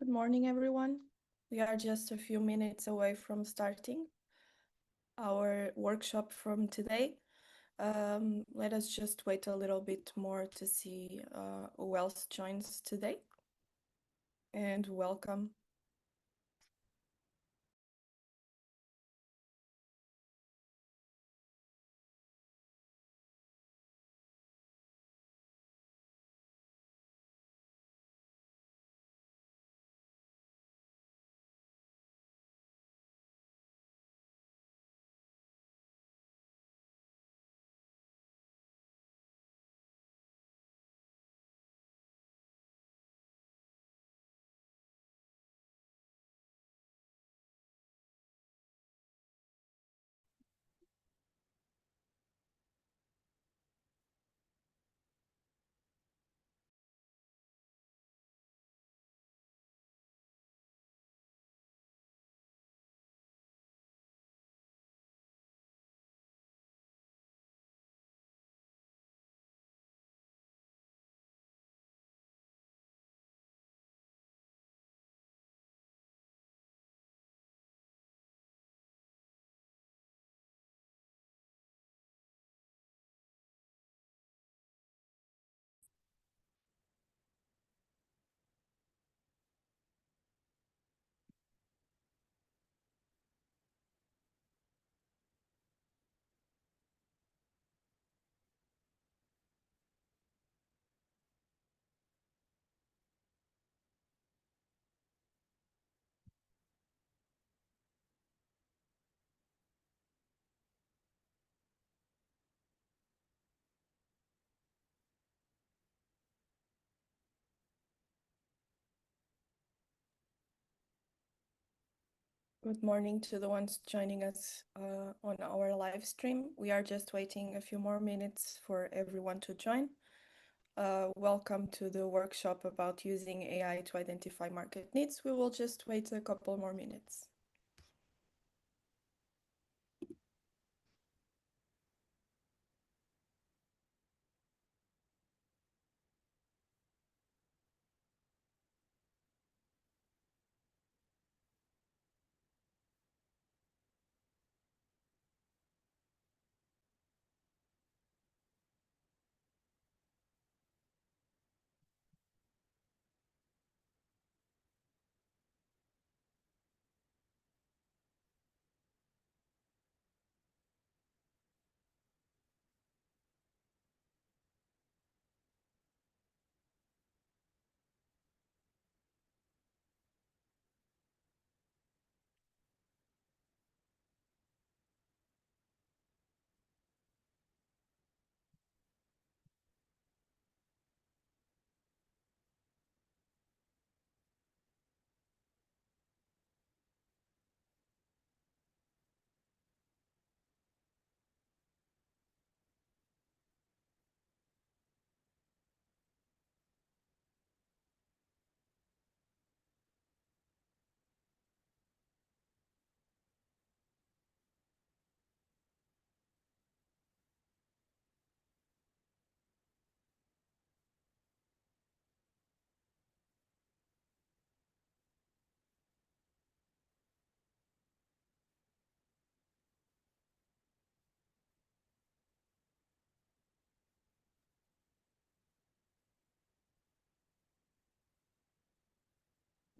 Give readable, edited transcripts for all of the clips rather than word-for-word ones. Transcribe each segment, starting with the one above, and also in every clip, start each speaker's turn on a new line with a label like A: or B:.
A: Good morning, everyone. We are just a few minutes away from starting our workshop from today. Let us just wait a little bit more to see who else joins today. And welcome. Good morning to the ones joining us on our live stream. We are just waiting a few more minutes for everyone to join. Welcome to the workshop about using AI to identify market needs. We will just wait a couple more minutes.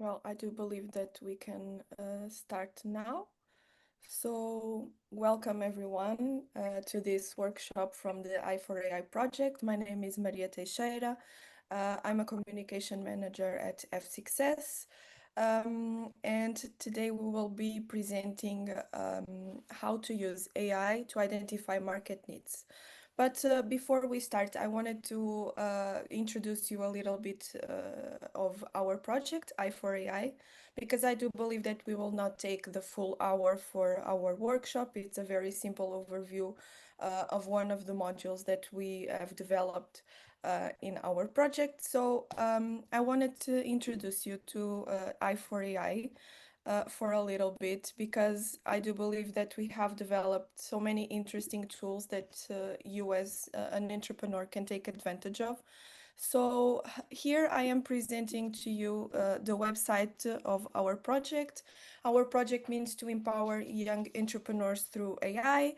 A: Well, I do believe that we can start now. So, welcome everyone to this workshop from the EYE4AI project. My name is Maria Teixeira. I'm a communication manager at F6S. And today we will be presenting how to use AI to identify market needs. But before we start, I wanted to introduce you a little bit of our project, EYE4AI, because I do believe that we will not take the full hour for our workshop. It's a very simple overview of one of the modules that we have developed in our project. So I wanted to introduce you to EYE4AI for a little bit because I do believe that we have developed so many interesting tools that you as an entrepreneur can take advantage of. So here I am presenting to you the website of our project. Our project means to empower young entrepreneurs through AI.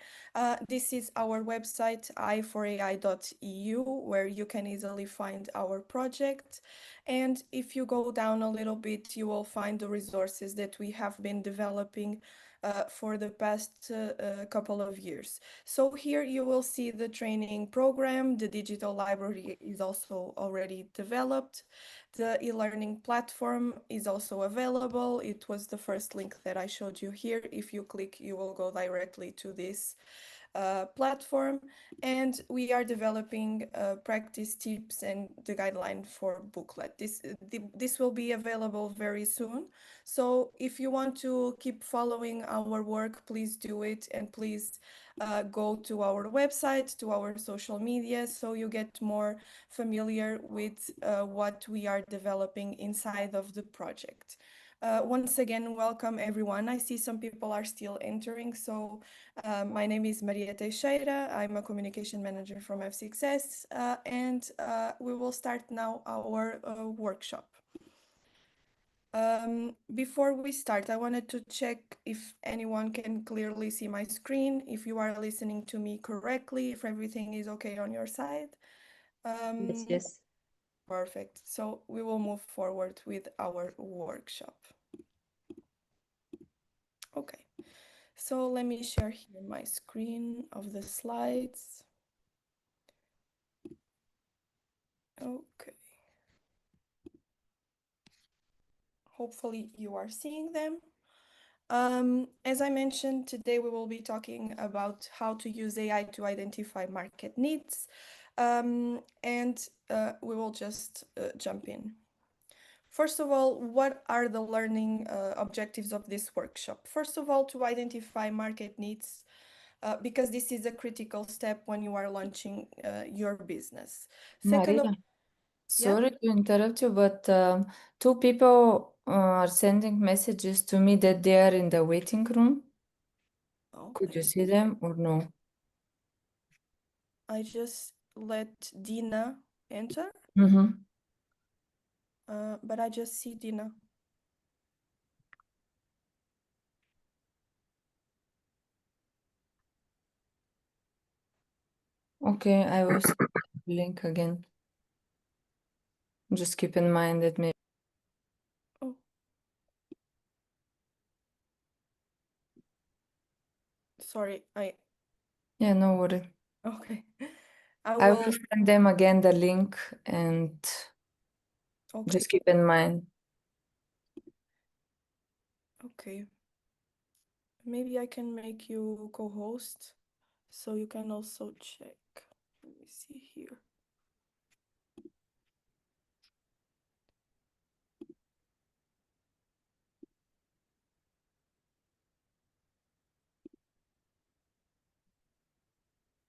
A: This is our website, EYE4AI.eu, where you can easily find our project. And if you go down a little bit, you will find the resources that we have been developing for the past couple of years. So here you will see the training program. The digital library is also already developed. The e-learning platform is also available. It was the first link that I showed you here. If you click, you will go directly to this platform, and we are developing practice tips and the guideline for booklet. This will be available very soon. So if you want to keep following our work, please do it, and please go to our website, to our social media, so you get more familiar with what we are developing inside of the project. Once again, welcome everyone. I see some people are still entering, so my name is Maria Teixeira. I'm a communication manager from F6S, and we will start now our workshop. Before we start, I wanted to check if anyone can clearly see my screen, if you are listening to me correctly, if everything is okay on your side.
B: Yes, yes.
A: Perfect. So we will move forward with our workshop. Okay. So let me share here my screen of the slides. Okay. Hopefully you are seeing them. As I mentioned, today we will be talking about how to use AI to identify market needs, and we will just jump in. First of all, what are the learning objectives of this workshop? First of all, to identify market needs, because this is a critical step when you are launching your business. Second of,
B: Maria,
A: yeah,
B: sorry to interrupt you, but two people are sending messages to me that they are in the waiting room. Could you
A: okay.
B: see them or no?
A: I just let Dina enter,
B: Mm-hmm.
A: but I just see Dina.
B: Okay, I will send the link again. Just keep in mind that maybe.
A: Oh, sorry.
B: Yeah, no worry.
A: Okay. I
B: I will
A: will.
B: send them again the link and
A: Okay.
B: just keep in mind.
A: Okay. Maybe I can make you co-host so you can also check. Let me see here.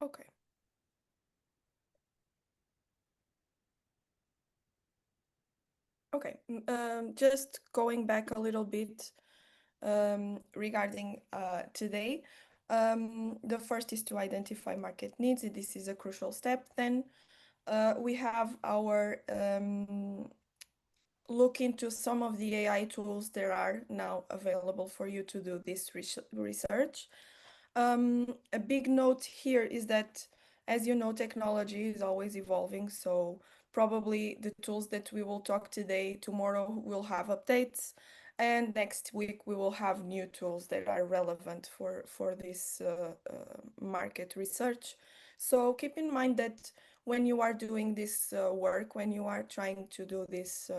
A: Okay. Okay. Just going back a little bit regarding today. The first is to identify market needs. This is a crucial step. Then we have our look into some of the AI tools that are now available for you to do this research. A big note here is that, as you know, technology is always evolving. So probably the tools that we will talk today, tomorrow will have updates, and next week we will have new tools that are relevant for this market research. So keep in mind that when you are doing this work, when you are trying to do this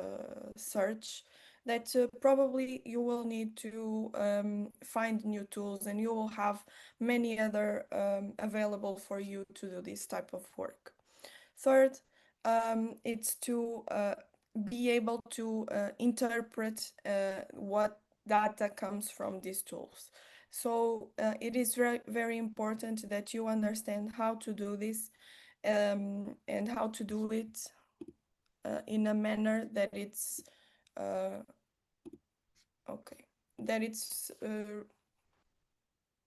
A: search, that probably you will need to find new tools, and you will have many other available for you to do this type of work. Third, it's to be able to interpret what data comes from these tools. So it is very important that you understand how to do this, and how to do it in a manner that it's uh, okay, that it's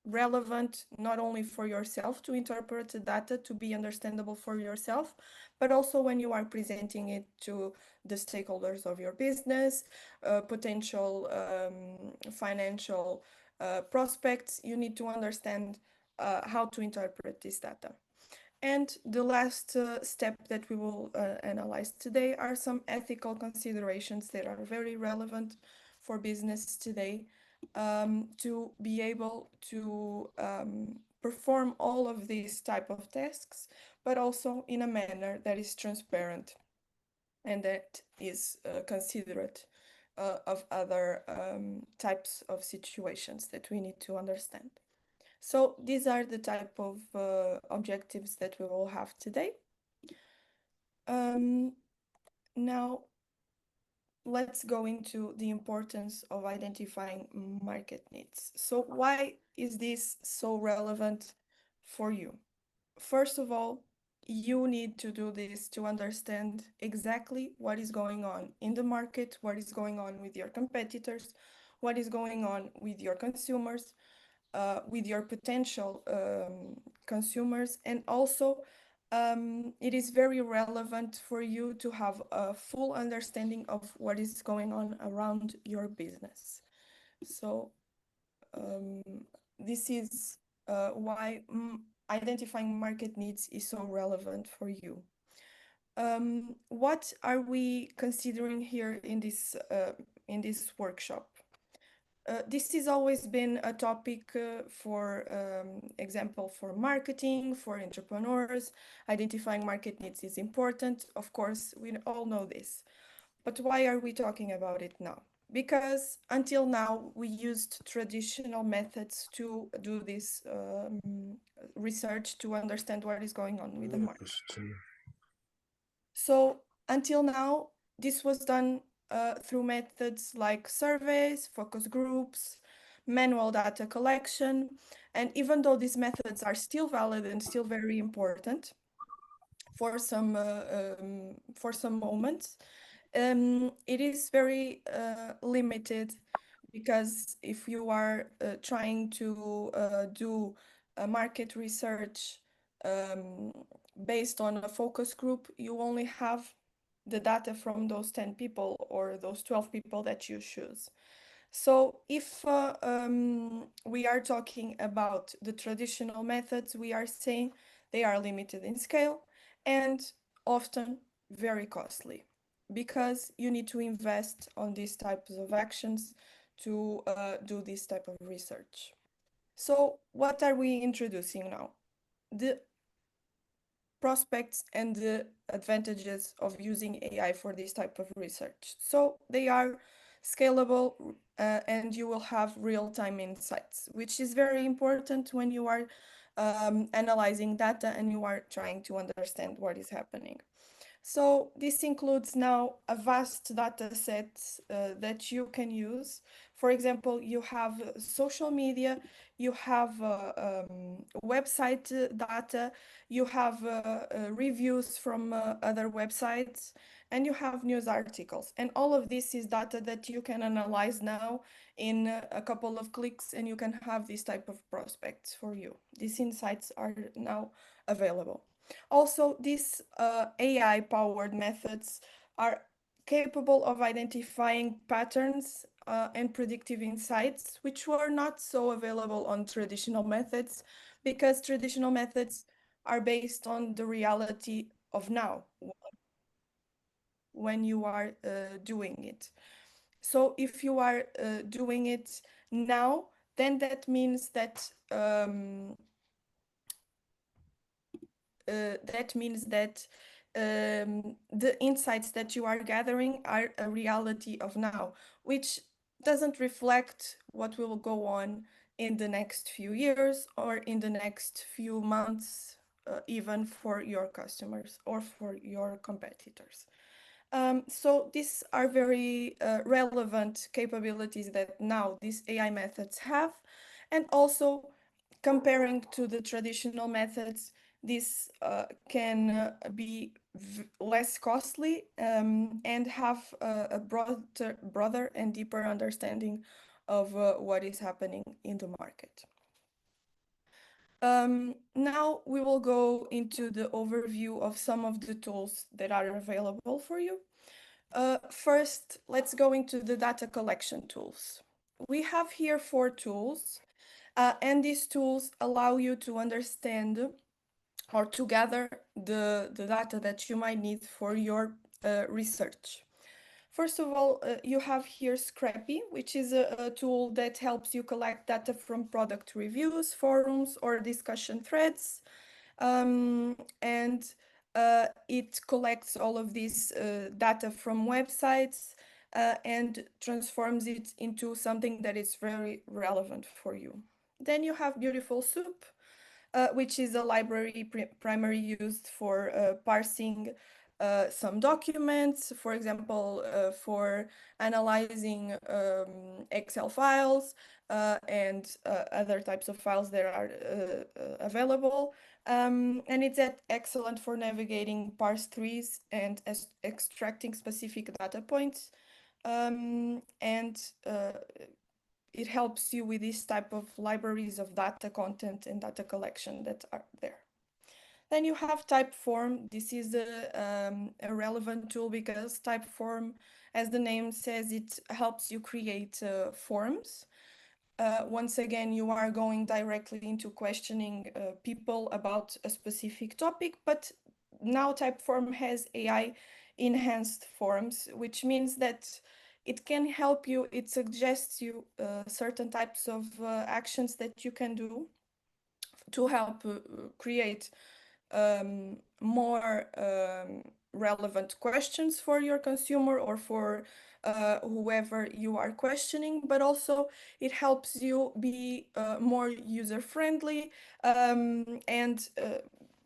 A: relevant not only for yourself to interpret the data to be understandable for yourself, but also when you are presenting it to the stakeholders of your business, potential financial prospects. You need to understand how to interpret this data. And the last step that we will analyze today are some ethical considerations that are very relevant for business today, to be able to perform all of these type of tasks, but also in a manner that is transparent and that is considerate of other types of situations that we need to understand. So these are the type of objectives that we will have today. Now, let's go into the importance of identifying market needs. So why is this so relevant for you? First of all, you need to do this to understand exactly what is going on in the market, what is going on with your competitors, what is going on with your consumers, with your potential consumers, and also it is very relevant for you to have a full understanding of what is going on around your business. So this is why identifying market needs is so relevant for you. What are we considering here in this workshop? This has always been a topic for example, for marketing, for entrepreneurs. Identifying market needs is important. Of course, we all know this. But why are we talking about it now? Because until now, we used traditional methods to do this research to understand what is going on with the market. So until now, this was done through methods like surveys, focus groups, manual data collection. And even though these methods are still valid and still very important for some moments, it is very limited, because if you are trying to do a market research based on a focus group, you only have the data from those 10 people or those 12 people that you choose. So if we are talking about the traditional methods, we are saying they are limited in scale and often very costly, because you need to invest on these types of actions to do this type of research. So what are we introducing now? The prospects and the advantages of using AI for this type of research. So they are scalable, and you will have real-time insights, which is very important when you are analyzing data and you are trying to understand what is happening. So this includes now a vast data set that you can use. For example, you have social media, you have website data, you have reviews from other websites, and you have news articles. And all of this is data that you can analyze now in a couple of clicks, and you can have this type of prospects for you. These insights are now available. Also, these AI-powered methods are capable of identifying patterns and predictive insights, which were not so available on traditional methods, because traditional methods are based on the reality of now when you are doing it. So if you are doing it now, then that means that the insights that you are gathering are a reality of now, which doesn't reflect what will go on in the next few years or in the next few months, even for your customers or for your competitors. So these are very relevant capabilities that now these AI methods have, and also comparing to the traditional methods, this can be less costly and have a broader and deeper understanding of what is happening in the market. Now we will go into the overview of some of the tools that are available for you. First, let's go into the data collection tools. We have here 4 tools, and these tools allow you to understand or to gather the data that you might need for your research. First of all, you have here Scrappy, which is a tool that helps you collect data from product reviews, forums, or discussion threads. And it collects all of this data from websites and transforms it into something that is very relevant for you. Then you have Beautiful Soup, which is a library primarily used for parsing some documents, for example, for analyzing Excel files and other types of files that are available. And it's excellent for navigating parse trees and extracting specific data points. And it helps you with this type of libraries of data content and data collection that are there. Then you have Typeform. This is a relevant tool because Typeform, as the name says, it helps you create forms. Once again, you are going directly into questioning people about a specific topic, but now Typeform has AI enhanced forms, which means that it can help you, it suggests you certain types of actions that you can do to help create more relevant questions for your consumer or for whoever you are questioning, but also it helps you be more user-friendly and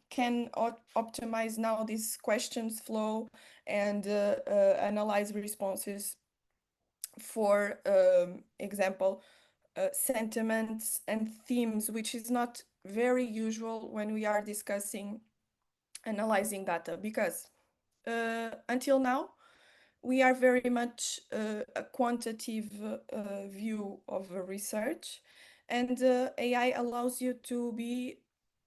A: can optimize now this questions flow and analyze responses for example sentiments and themes, which is not very usual when we are discussing analyzing data, because until now we are very much a quantitative view of research, and AI allows you to be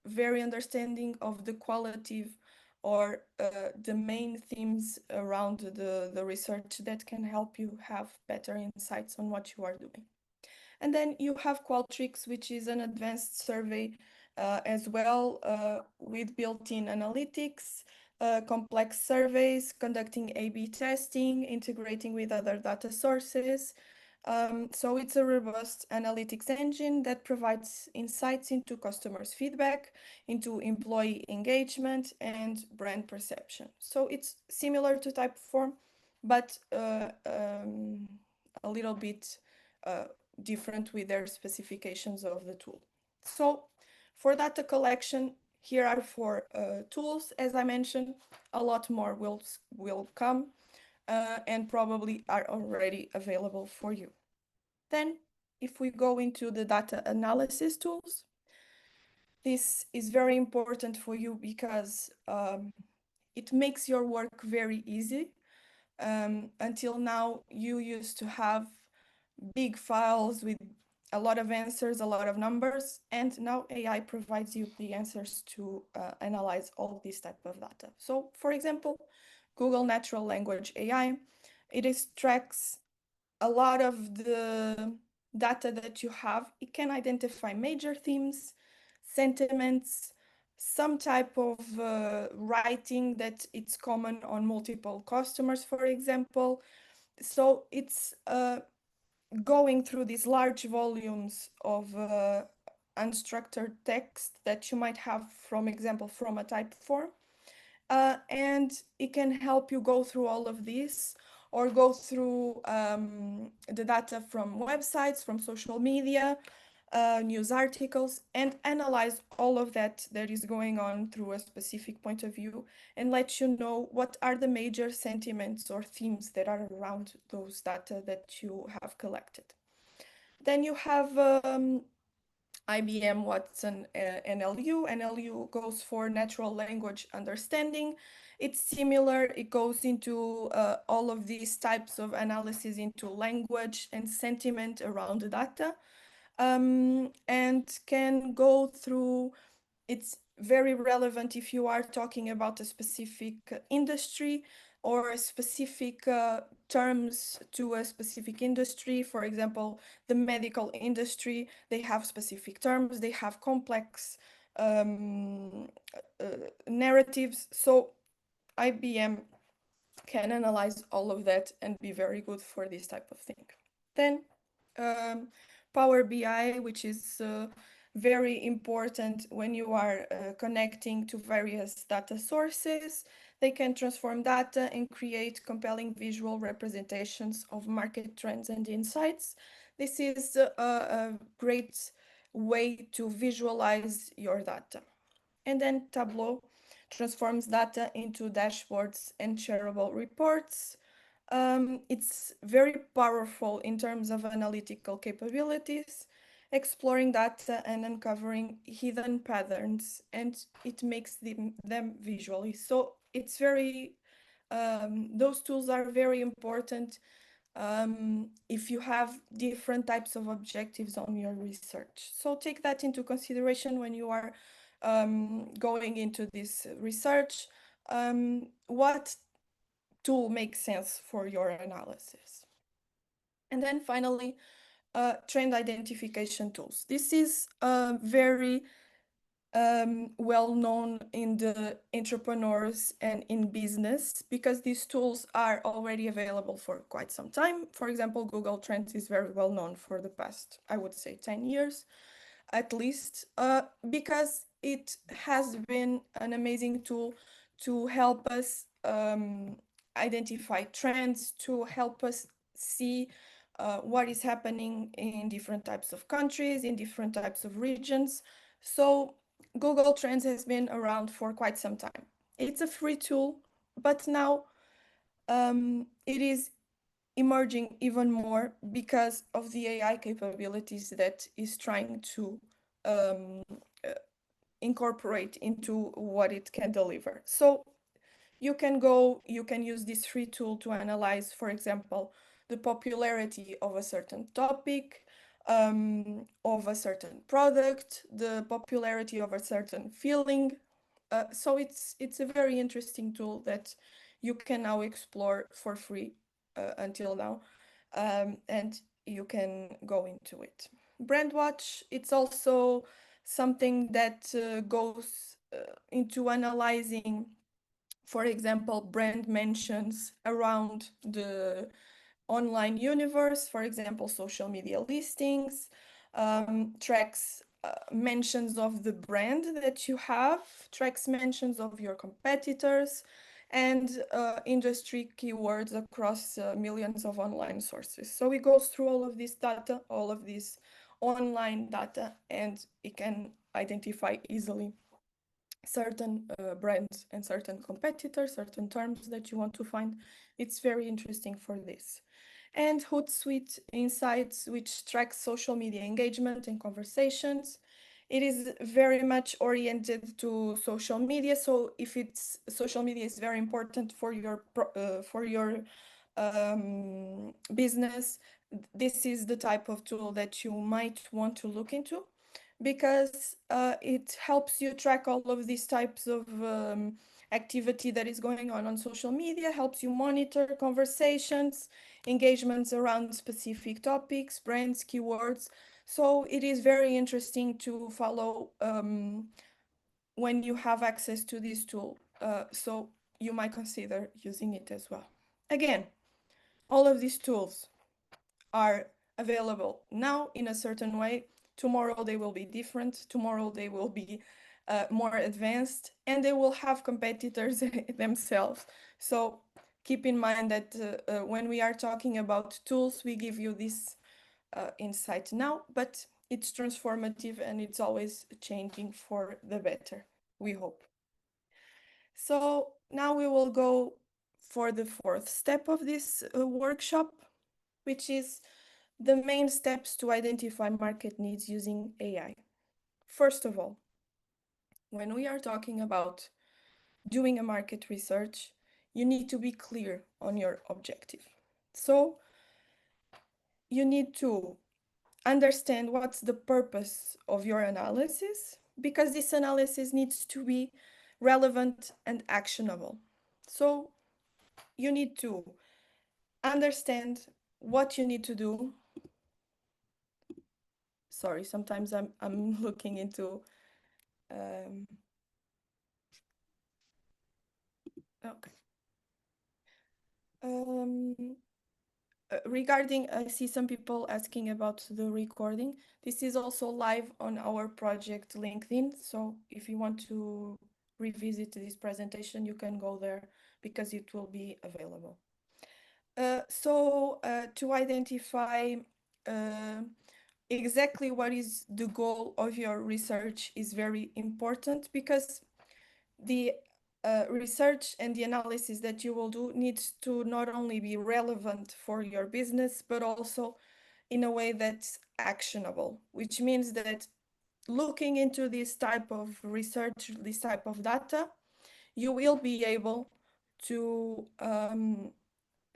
A: very understanding of the qualitative or the main themes around the research that can help you have better insights on what you are doing. And then you have Qualtrics, which is an advanced survey as well with built-in analytics, complex surveys, conducting A/B testing, integrating with other data sources. So it's a robust analytics engine that provides insights into customers' feedback, into employee engagement and brand perception. So it's similar to Typeform, but a little bit uh, different with their specifications of the tool. So for data collection, here are 4 tools. As I mentioned, a lot more will come and probably are already available for you. Then if we go into the data analysis tools, this is very important for you because it makes your work very easy. Until now, you used to have big files with a lot of answers, a lot of numbers, and now AI provides you the answers to analyze all this type of data. So, for example, Google Natural Language AI, it extracts a lot of the data that you have. It can identify major themes, sentiments, some type of writing that it's common on multiple customers, for example. So it's going through these large volumes of unstructured text that you might have, from example, from a Typeform. And it can help you go through all of this or go through the data from websites, from social media, news articles, and analyze all of that that is going on through a specific point of view and let you know what are the major sentiments or themes that are around those data that you have collected. Then you have IBM Watson NLU. NLU goes for natural language understanding. It's similar, it goes into all of these types of analysis into language and sentiment around the data. and can go through. It's very relevant if you are talking about a specific industry or a specific terms to a specific industry. For example, the medical industry, they have specific terms, they have complex um, uh, narratives. So IBM can analyze all of that and be very good for this type of thing. Then um, Power BI, which is very important when you are connecting to various data sources. They can transform data and create compelling visual representations of market trends and insights. This is a great way to visualize your data. And then Tableau transforms data into dashboards and shareable reports. It's very powerful in terms of analytical capabilities, exploring data and uncovering hidden patterns, and it makes them visually. So it's very, those tools are very important if you have different types of objectives on your research. So take that into consideration when you are going into this research. What tool makes sense for your analysis? And then finally, trend identification tools. This is very well known in the entrepreneurs and in business because these tools are already available for quite some time. For example, Google Trends is very well known for the past, I would say, 10 years at least, because it has been an amazing tool to help us identify trends, to help us see what is happening in different types of countries, in different types of regions. So Google Trends has been around for quite some time. It's a free tool, but now it is emerging even more because of the AI capabilities that is trying to um, uh, incorporate into what it can deliver. So you can use this free tool to analyze, for example, the popularity of a certain topic, of a certain product, the popularity of a certain feeling. So it's a very interesting tool that you can now explore for free until now, and you can go into it. Brandwatch, it's also something that goes into analyzing, for example, brand mentions around the online universe, for example, social media listings, tracks mentions of the brand that you have, tracks mentions of your competitors, and industry keywords across millions of online sources. So it goes through all of this data, all of this online data, and it can identify easily certain brands and certain competitors, certain terms that you want to find. It's very interesting for this. And Hootsuite Insights, which tracks social media engagement and conversations. It is very much oriented to social media. So if it's social media is very important for your business, this is the type of tool that you might want to look into because it helps you track all of these types of activity that is going on social media, helps you monitor conversations, engagements around specific topics, brands, keywords. So it is very interesting to follow when you have access to this tool. So you might consider using it as well. Again, all of these tools are available now in a certain way. Tomorrow they will be different. Tomorrow they will be more advanced and they will have competitors themselves. So keep in mind that when we are talking about tools, we give you this insight now, but it's transformative and it's always changing for the better, we hope. So now we will go for the fourth step of this workshop, which is the main steps to identify market needs using AI. First of all, when we are talking about doing a market research, you need to be clear on your objective. So you need to understand what's the purpose of your analysis, because this analysis needs to be relevant and actionable. So you need to understand what you need to do. Sorry, sometimes I'm looking into um, okay. Um, Regarding, I see some people asking about the recording. This is also live on our project LinkedIn. So if you want to revisit this presentation, you can go there because it will be available. To identify uh, exactly what is the goal of your research is very important, because the research and the analysis that you will do needs to not only be relevant for your business, but also in a way that's actionable, which means that looking into this type of research, this type of data, you will be able to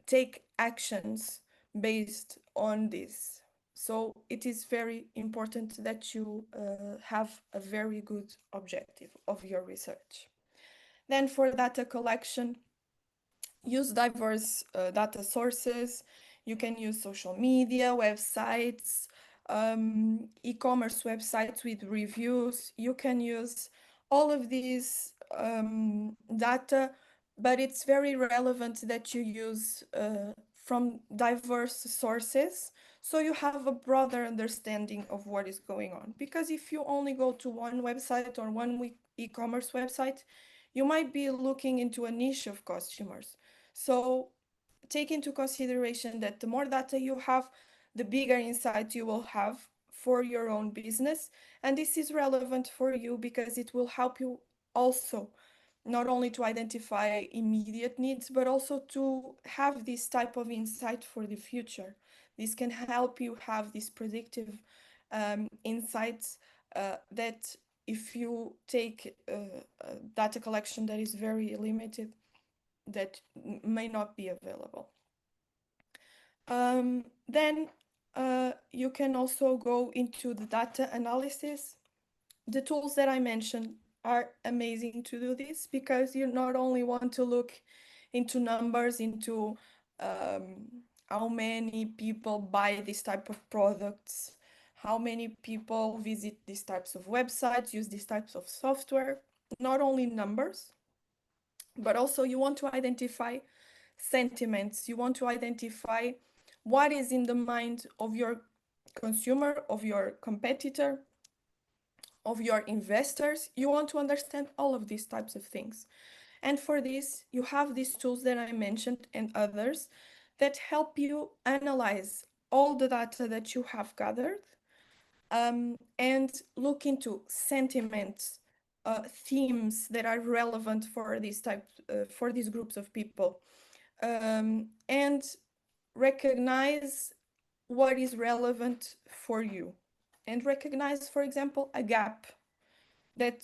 A: take actions based on this. So it is very important that you have a very good objective of your research. Then for data collection, use diverse data sources. You can use social media, websites, e-commerce websites with reviews. You can use all of these data, but it's very relevant that you use from diverse sources, so you have a broader understanding of what is going on. Because if you only go to one website or one e-commerce website, you might be looking into a niche of customers. So take into consideration that the more data you have, the bigger insight you will have for your own business. And this is relevant for you because it will help you also not only to identify immediate needs, but also to have this type of insight for the future. This can help you have these predictive insights that if you take data collection that is very limited, that may not be available. Then you can also go into the data analysis. The tools that I mentioned are amazing to do this, because you not only want to look into numbers, into how many people buy this type of products, how many people visit these types of websites, use these types of software, not only numbers, but also you want to identify sentiments. You want to identify what is in the mind of your consumer, of your competitor, of your investors. You want to understand all of these types of things. And for this, you have these tools that I mentioned and others that help you analyze all the data that you have gathered, and look into sentiments, themes that are relevant for for these groups of people, and recognize what is relevant for you, and recognize, for example, a gap that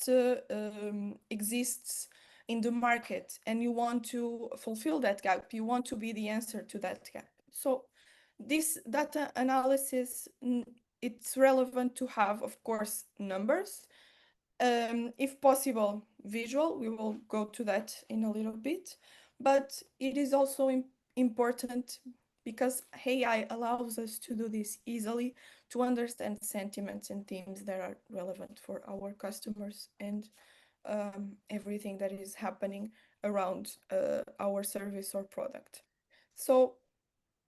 A: exists in the market, and you want to fulfill that gap. You want to be the answer to that gap. So this data analysis, it's relevant to have, of course, numbers, if possible, visual. We will go to that in a little bit, but it is also important because AI allows us to do this easily, to understand sentiments and themes that are relevant for our customers and everything that is happening around our service or product. So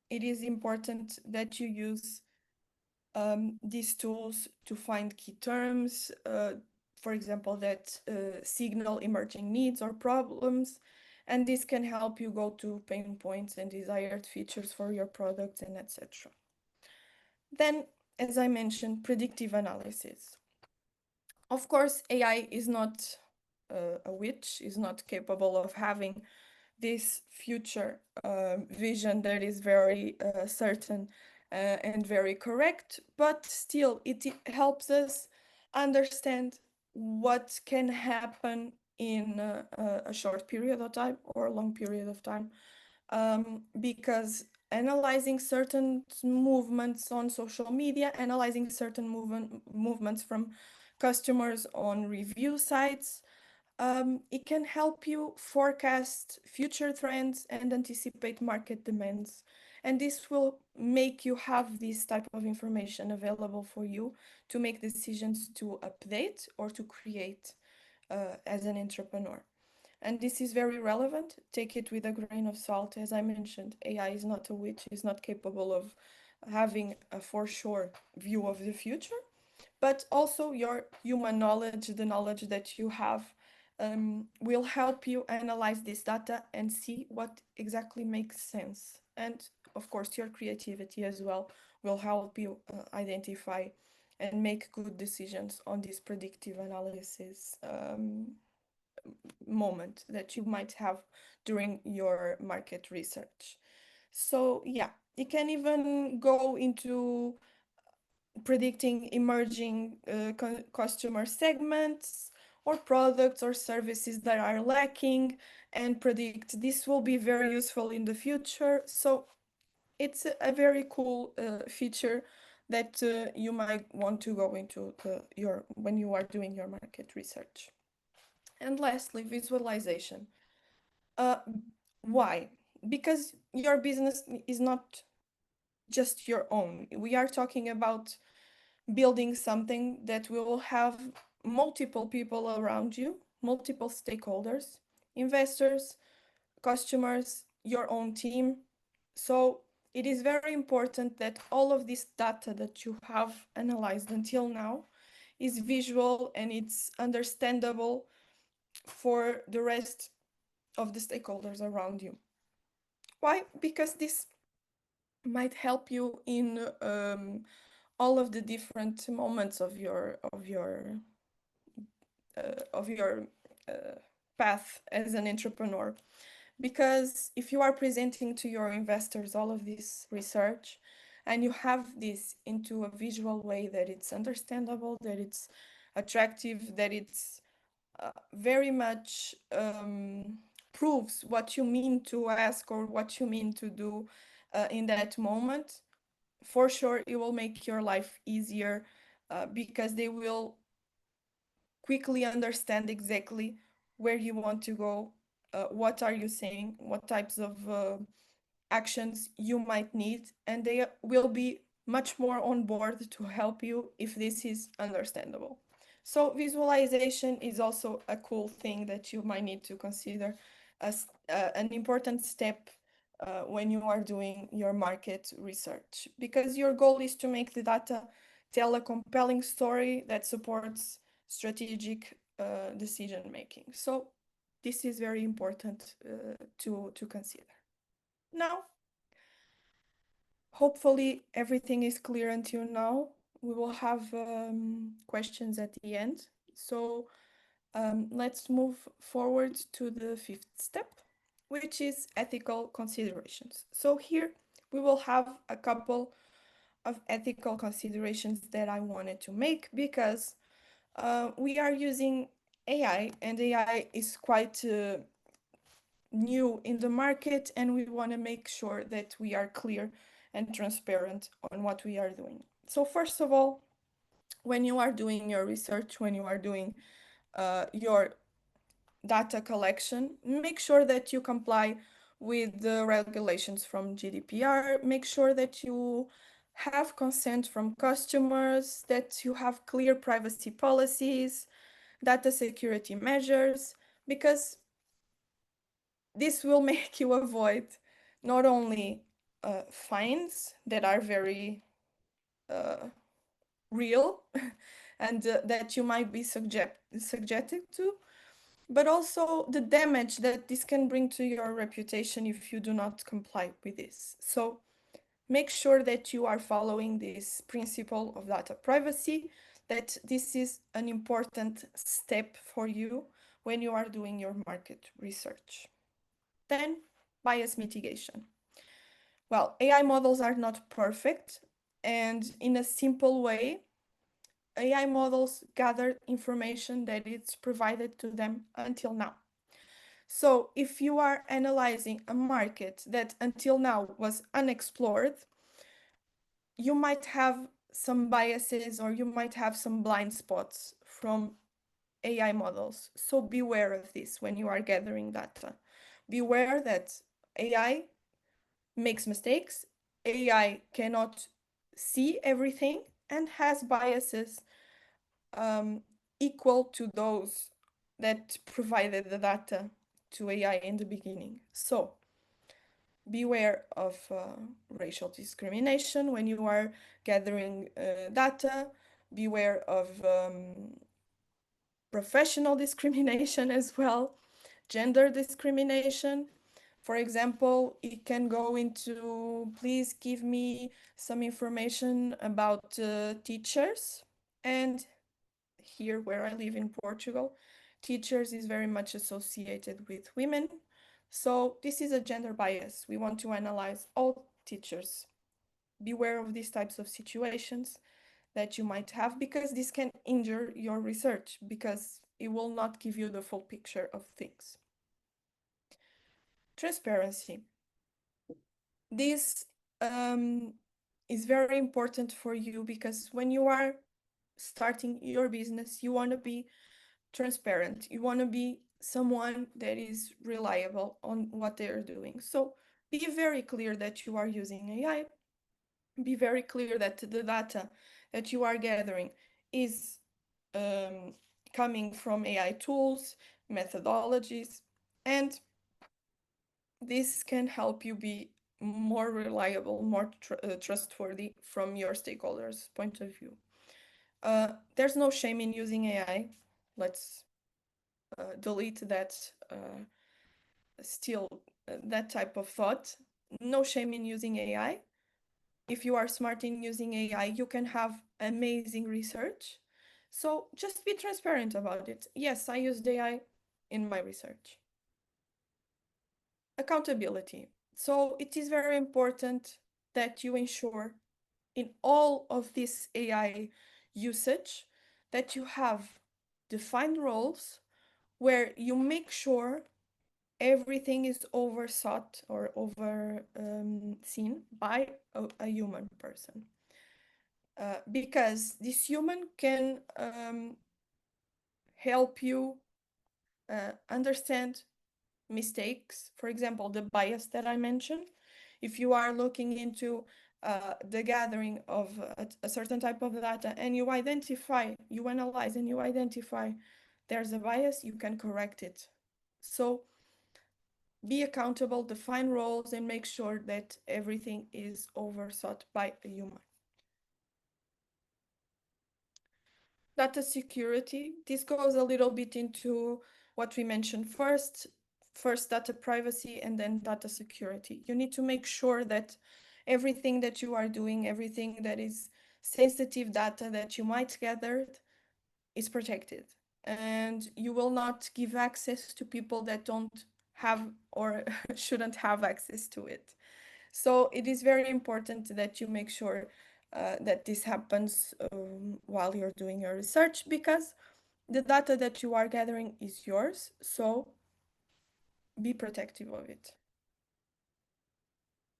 A: it is important that you use these tools to find key terms, for example, that signal emerging needs or problems, and this can help you go to pain points and desired features for your product, and etc. Then, as I mentioned, predictive analysis. Of course, AI is not a witch, is not capable of having this future vision that is very certain and very correct, but still it helps us understand what can happen in a short period of time or a long period of time, because analyzing certain movements on social media, analyzing certain movements from customers on review sites. It can help you forecast future trends and anticipate market demands. And this will make you have this type of information available for you to make decisions to update or to create as an entrepreneur. And this is very relevant. Take it with a grain of salt. As I mentioned, AI is not a witch, is not capable of having a for sure view of the future, but also your human knowledge, the knowledge that you have, will help you analyze this data and see what exactly makes sense. And of course, your creativity as well will help you identify and make good decisions on this predictive analysis moment that you might have during your market research. So yeah, you can even go into predicting emerging customer segments or products or services that are lacking and predict this will be very useful in the future. So it's a very cool feature that you might want to go into your when you are doing your market research. And lastly, visualization. Uh, why? Because your business is not just your own. We are talking about building something that will have multiple people around you, multiple stakeholders, investors, customers, your own team. So it is very important that all of this data that you have analyzed until now is visual and it's understandable for the rest of the stakeholders around you. Why? Because this might help you in all of the different moments of your path as an entrepreneur. Because if you are presenting to your investors all of this research and you have this into a visual way that it's understandable, that it's attractive, that it's very much proves what you mean to ask or what you mean to do in that moment, for sure it will make your life easier because they will quickly understand exactly where you want to go, what are you saying, what types of actions you might need, and they will be much more on board to help you if this is understandable. So visualization is also a cool thing that you might need to consider as an important step when you are doing your market research, because your goal is to make the data tell a compelling story that supports strategic decision making. So this is very important to consider. Now, hopefully everything is clear until now. We will have questions at the end. So let's move forward to the fifth step, which is ethical considerations. So here we will have a couple of ethical considerations that I wanted to make because we are using AI and AI is quite new in the market, and we want to make sure that we are clear and transparent on what we are doing. So first of all, when you are doing your research, when you are doing your data collection, make sure that you comply with the regulations from GDPR. Make sure that you have consent from customers, that you have clear privacy policies, data security measures, because this will make you avoid not only fines that are very real and that you might be subjected to, but also the damage that this can bring to your reputation if you do not comply with this. So make sure that you are following this principle of data privacy, that this is an important step for you when you are doing your market research. Then, bias mitigation. Well, AI models are not perfect, and in a simple way, AI models gather information that is provided to them until now. So if you are analyzing a market that until now was unexplored, you might have some biases or you might have some blind spots from AI models. So beware of this when you are gathering data. Beware that AI makes mistakes, AI cannot see everything, and has biases um, equal to those that provided the data to AI in the beginning. So beware of racial discrimination when you are gathering data. Beware of professional discrimination as well, gender discrimination. For example, it can go into, please give me some information about teachers. And here where I live in Portugal, teachers is very much associated with women. So this is a gender bias. We want to analyze all teachers. Beware of these types of situations that you might have, because this can injure your research because it will not give you the full picture of things. Transparency. This is very important for you because when you are starting your business, you want to be transparent. You want to be someone that is reliable on what they are doing. So be very clear that you are using AI. Be very clear that the data that you are gathering is um, coming from AI tools, methodologies, and this can help you be more reliable, more trustworthy from your stakeholders' point of view. There's no shame in using AI. Let's delete that still that type of thought. No shame in using AI. If you are smart in using AI, you can have amazing research. So just be transparent about it. Yes, I used AI in my research. Accountability. So it is very important that you ensure in all of this AI usage that you have defined roles where you make sure everything is oversought or overseen by a human person. Because this human can help you understand mistakes. For example, the bias that I mentioned. If you are looking into the gathering of a certain type of data and you identify, you analyze and you identify there's a bias, you can correct it. So be accountable, define roles, and make sure that everything is oversought by a human. Data security. This goes a little bit into what we mentioned first data privacy and then data security. You need to make sure that everything that you are doing, everything that is sensitive data that you might gather is protected. And you will not give access to people that don't have or shouldn't have access to it. So it is very important that you make sure that this happens while you're doing your research, because the data that you are gathering is yours. So be protective of it.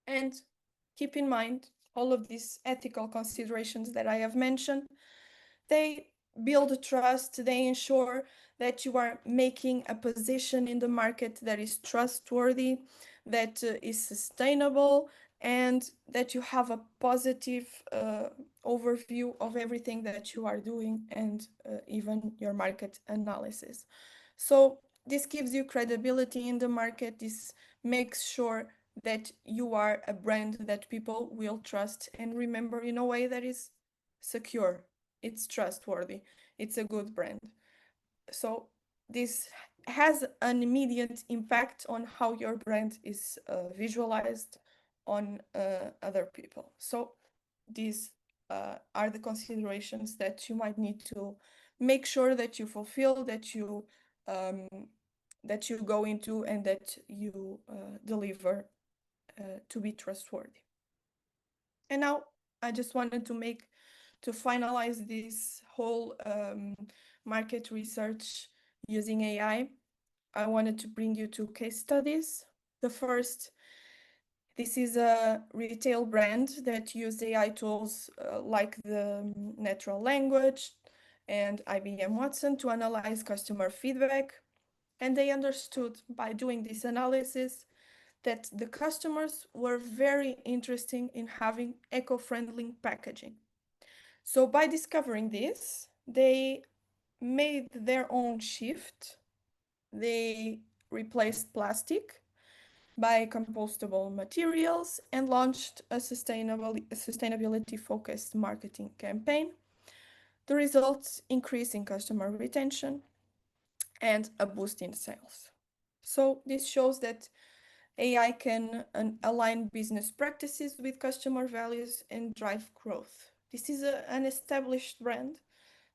A: And keep in mind all of these ethical considerations that I have mentioned. They build trust, they ensure that you are making a position in the market that is trustworthy, that is sustainable, and that you have a positive overview of everything that you are doing and even your market analysis. So this gives you credibility in the market. This makes sure that you are a brand that people will trust and remember in a way that is secure. It's trustworthy. It's a good brand. So this has an immediate impact on how your brand is visualized on other people. So these are the considerations that you might need to make sure that you fulfill, um, that you go into, and that you deliver to be trustworthy. And now I just wanted to finalize this whole market research using AI. I wanted to bring you two case studies. The first, this is a retail brand that used AI tools like the natural language and IBM Watson to analyze customer feedback. And they understood by doing this analysis that the customers were very interested in having eco-friendly packaging. So by discovering this, they made their own shift. They replaced plastic by compostable materials and launched a sustainability-focused marketing campaign. The results increase in customer retention and a boost in sales. So this shows that AI can align business practices with customer values and drive growth. This is an established brand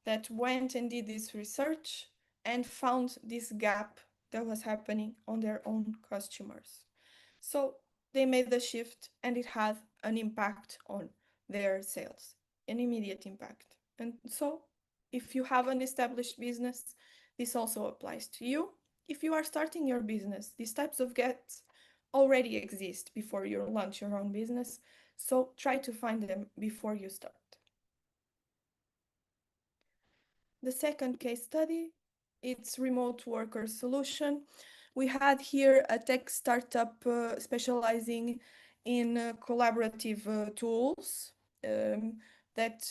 A: that went and did this research and found this gap that was happening on their own customers. So they made the shift and it had an impact on their sales, an immediate impact. And so if you have an established business, this also applies to you. If you are starting your business, these types of gaps already exist before you launch your own business. So try to find them before you start. The second case study, it's remote worker solution. We had here a tech startup specializing in collaborative tools that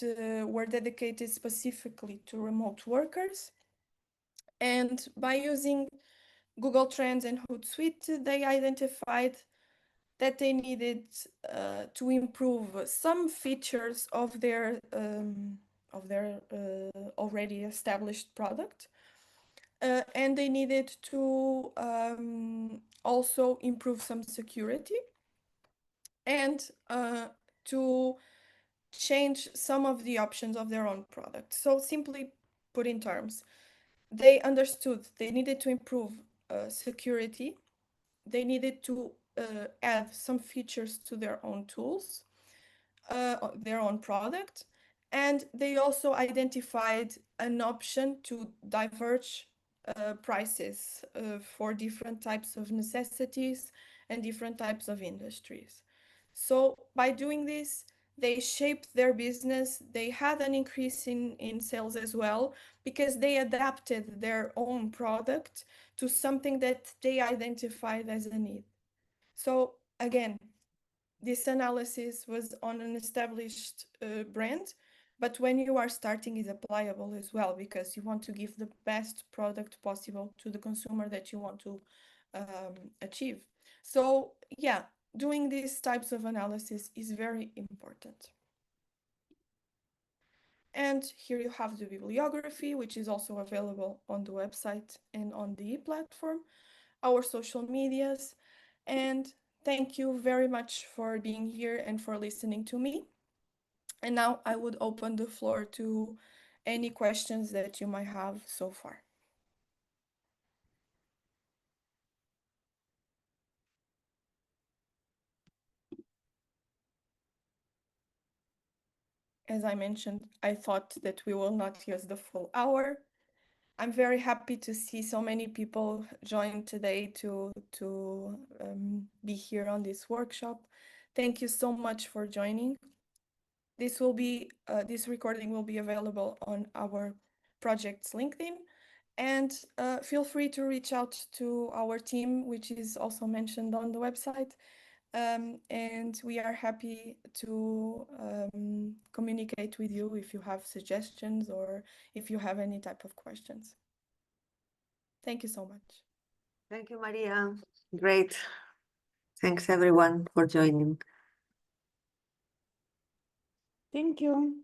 A: were dedicated specifically to remote workers. And by using Google Trends and Hootsuite, they identified that they needed to improve some features of their already established product. And they needed to also improve some security and to change some of the options of their own product. So simply put in terms, they understood they needed to improve security. They needed to add some features to their own tools, their own product, and they also identified an option to diverge prices for different types of necessities and different types of industries. So by doing this, they shaped their business. They had an increase in sales as well because they adapted their own product to something that they identified as a need. So again, this analysis was on an established brand, but when you are starting is applicable as well because you want to give the best product possible to the consumer that you want to achieve. So yeah, doing these types of analysis is very important. And here you have the bibliography, which is also available on the website and on the platform, our social medias, and thank you very much for being here and for listening to me. And now I would open the floor to any questions that you might have so far. As I mentioned, I thought that we will not use the full hour. I'm very happy to see so many people join today to be here on this workshop. Thank you so much for joining. This recording will be available on our project's LinkedIn, and feel free to reach out to our team, which is also mentioned on the website. And we are happy to communicate with you if you have suggestions or if you have any type of questions. Thank you so much.
C: Thank you, Maria. Great. Thanks everyone for joining.
D: Thank you.